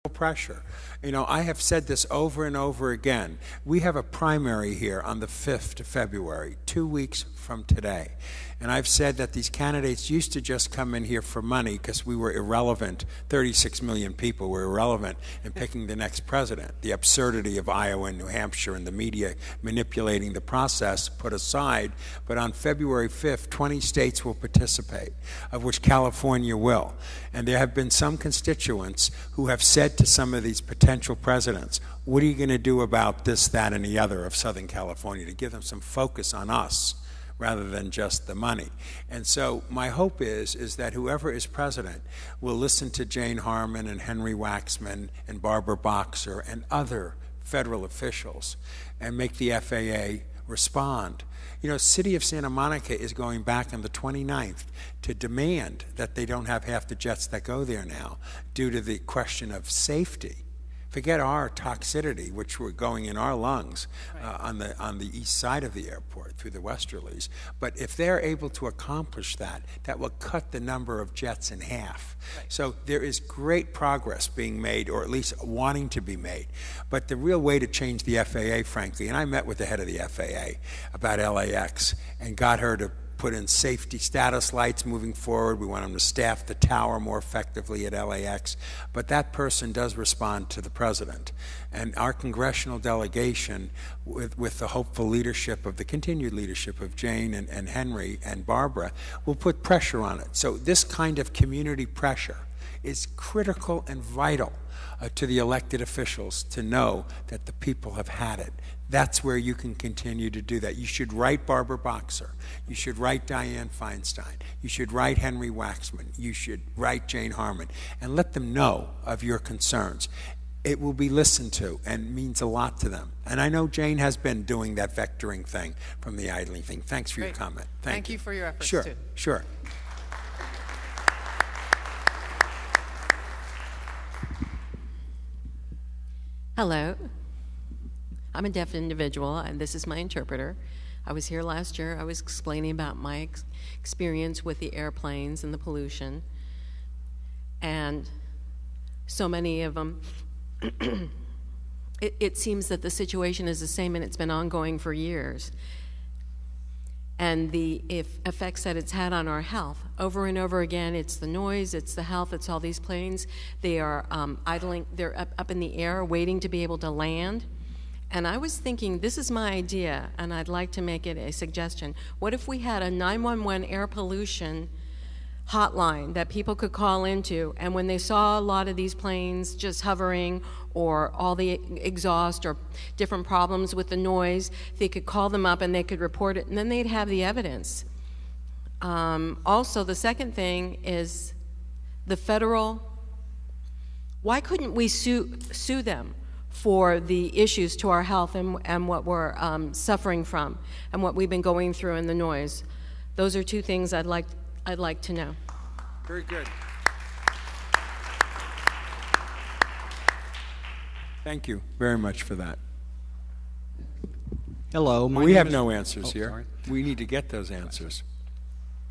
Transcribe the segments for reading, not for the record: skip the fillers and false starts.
pressure. You know, I have said this over and over again. We have a primary here on the 5th of February, 2 weeks from today. And I've said that these candidates used to just come in here for money because we were irrelevant. 36 million people were irrelevant in picking the next president. The absurdity of Iowa and New Hampshire and the media manipulating the process put aside. But on February 5th, 20 states will participate, of which California will. And there have been some constituents who have said to some of these potential presidents, what are you going to do about this, that, and the other of Southern California, to give them some focus on us rather than just the money. And so my hope is that whoever is president will listen to Jane Harman and Henry Waxman and Barbara Boxer and other federal officials and make the FAA respond. You know, City of Santa Monica is going back on the 29th to demand that they don't have half the jets that go there now due to the question of safety. Forget our toxicity, which we're going in our lungs on the east side of the airport through the westerlies. But if they're able to accomplish that, that will cut the number of jets in half. Right. So there is great progress being made, or at least wanting to be made. But the real way to change the FAA, frankly, and I met with the head of the FAA about LAX and got her to put in safety status lights moving forward. We want them to staff the tower more effectively at LAX. But that person does respond to the president. And our congressional delegation, with the hopeful leadership of the continued leadership of Jane and Henry and Barbara, will put pressure on it. So this kind of community pressure is critical and vital to the elected officials to know that the people have had it. That's where you can continue to do that. You should write Barbara Boxer. You should write Dianne Feinstein. You should write Henry Waxman. You should write Jane Harman and let them know of your concerns. It will be listened to and means a lot to them. And I know Jane has been doing that vectoring thing from the idling thing. Thanks for your comment. Thank you for your efforts, sure, too. Sure. Hello. I'm a deaf individual, and this is my interpreter. I was here last year. I was explaining about my experience with the airplanes and the pollution. And so many of them, it seems that the situation is the same, and it's been ongoing for years. And the effects that it's had on our health. Over and over again, it's the noise, it's the health, it's all these planes. They are idling, they're up in the air waiting to be able to land. And I was thinking, this is my idea, and I'd like to make it a suggestion. What if we had a 911 air pollution hotline that people could call into, and when they saw a lot of these planes just hovering or all the exhaust or different problems with the noise, they could call them up and they could report it, and then they'd have the evidence. Also, the second thing is the federal, why couldn't we sue them for the issues to our health and what we're suffering from and what we've been going through in the noise? Those are two things I'd like to know. Very good. Thank you very much for that. Hello. We have no answers here. Sorry. We need to get those answers.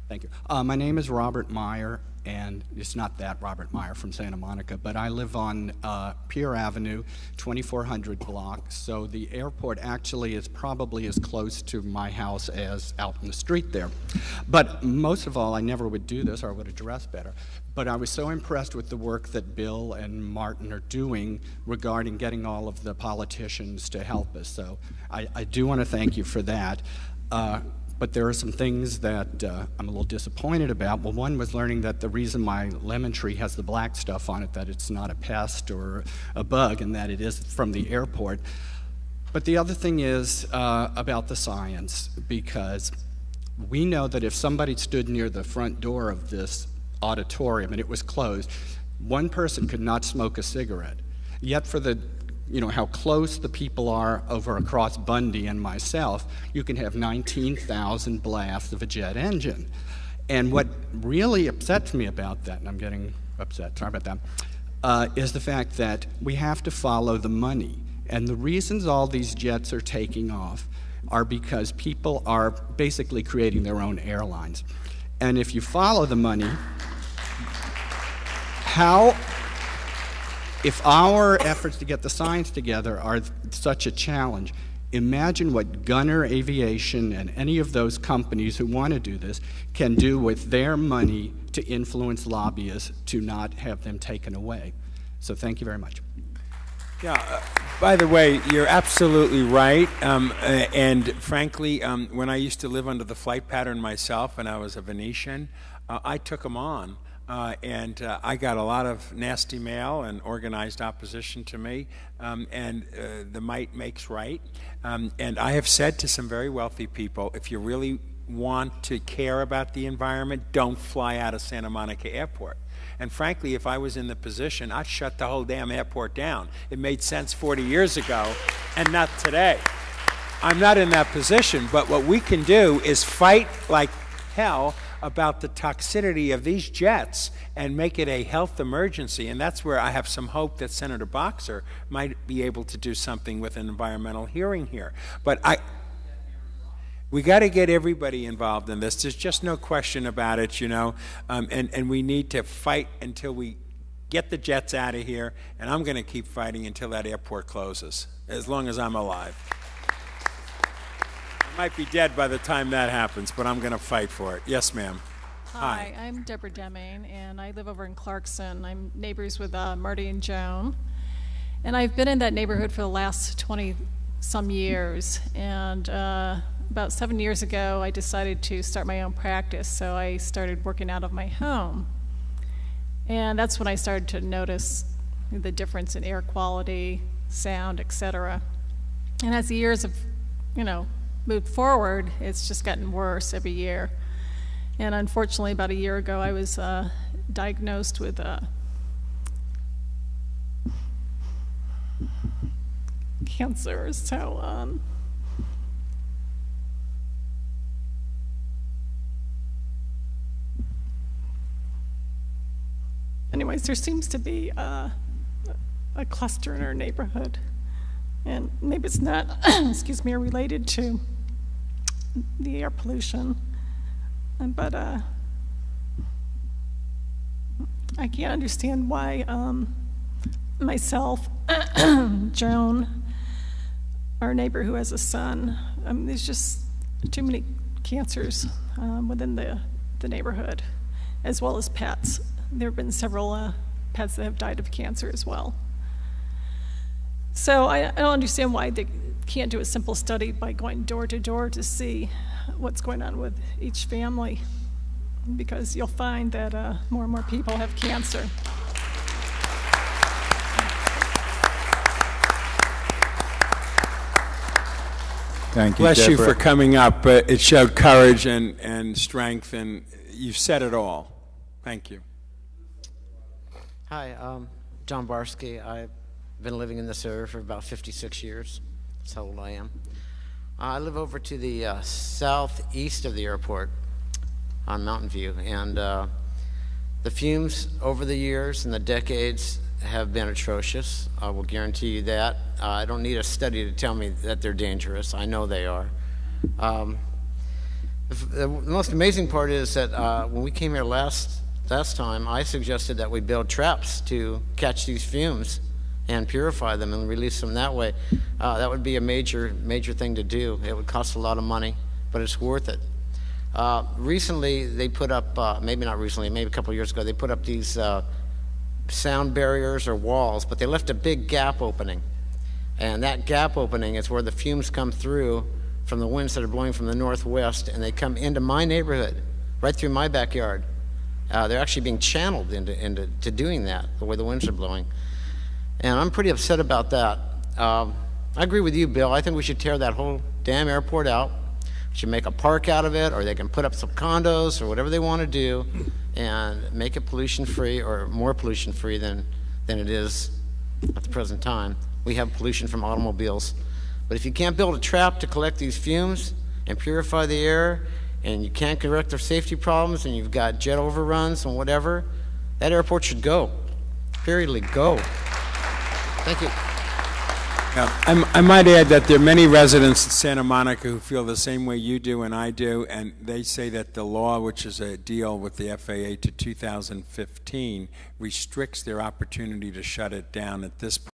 Thank you. My name is Robert Meyer, and it's not that Robert Meyer from Santa Monica, but I live on Pier Avenue, 2400 block, so the airport actually is probably as close to my house as out in the street there. But most of all, I never would do this, or I would have dressed better, but I was so impressed with the work that Bill and Martin are doing regarding getting all of the politicians to help us, so I do want to thank you for that. But there are some things that I'm a little disappointed about. Well, one was learning that the reason my lemon tree has the black stuff on it, that it's not a pest or a bug, and that it is from the airport. But the other thing is about the science, because we know that if somebody stood near the front door of this auditorium and it was closed, one person could not smoke a cigarette. Yet for the how close the people are over across Bundy and myself, you can have 19,000 blasts of a jet engine. And what really upsets me about that, and I'm getting upset, sorry about that, is the fact that we have to follow the money. And the reasons all these jets are taking off are because people are basically creating their own airlines. And if you follow the money, how If our efforts to get the science together are such a challenge, imagine what Gunner Aviation and any of those companies who want to do this can do with their money to influence lobbyists to not have them taken away. So thank you very much. Yeah, by the way, you're absolutely right. And frankly, when I used to live under the flight pattern myself and I was a Venetian, I took them on. And I got a lot of nasty mail and organized opposition to me, and the might makes right. And I have said to some very wealthy people, if you really want to care about the environment, don't fly out of Santa Monica Airport. And frankly, if I was in the position, I'd shut the whole damn airport down. It made sense 40 years ago, and not today. I'm not in that position, but what we can do is fight like hell about the toxicity of these jets and make it a health emergency. And that's where I have some hope that Senator Boxer might be able to do something with an environmental hearing here. But we got to get everybody involved in this. There's just no question about it, you know. And we need to fight until we get the jets out of here. And I'm going to keep fighting until that airport closes, as long as I'm alive. Might be dead by the time that happens, but I'm going to fight for it. Yes, ma'am. Hi, I'm Deborah Deming, and I live over in Clarkson. I'm neighbors with Marty and Joan, and I've been in that neighborhood for the last 20-some years. And about 7 years ago, I decided to start my own practice, so I started working out of my home. And that's when I started to notice the difference in air quality, sound, etc. And as the years have, moved forward, it's just gotten worse every year. And unfortunately, about a year ago, I was diagnosed with cancer. So anyways, there seems to be a cluster in our neighborhood. And maybe it's not, excuse me, related to the air pollution, but I can't understand why myself, Joan, our neighbor who has a son, there's just too many cancers within the neighborhood, as well as pets. There have been several pets that have died of cancer as well. So I don't understand why they can't do a simple study by going door to door to see what's going on with each family, because you'll find that more and more people have cancer. Thank you, Bless Deborah. You for coming up. It showed courage and strength, and you've said it all. Thank you. Hi, John Barsky. I've been living in this area for about 56 years. That's how old I am. I live over to the southeast of the airport on Mountain View, and the fumes over the years and the decades have been atrocious. I will guarantee you that. I don't need a study to tell me that they're dangerous. I know they are. The most amazing part is that when we came here last time, I suggested that we build traps to catch these fumes and purify them and release them that way. That would be a major thing to do. It would cost a lot of money, but it's worth it. Recently, they put up, maybe not recently, maybe a couple of years ago, they put up these sound barriers or walls, but they left a big gap opening. And that gap opening is where the fumes come through from the winds that are blowing from the northwest, and they come into my neighborhood, right through my backyard. They're actually being channeled into doing that, the way the winds are blowing. And I'm pretty upset about that. I agree with you, Bill. I think we should tear that whole damn airport out. We should make a park out of it, or they can put up some condos or whatever they want to do and make it pollution-free, or more pollution-free than it is at the present time. We have pollution from automobiles. But if you can't build a trap to collect these fumes and purify the air, and you can't correct their safety problems, and you've got jet overruns and whatever, that airport should go. Periodly, go. Thank you. I might add that there are many residents in Santa Monica who feel the same way you do and I do, and they say that the law, which is a deal with the FAA to 2015, restricts their opportunity to shut it down at this point.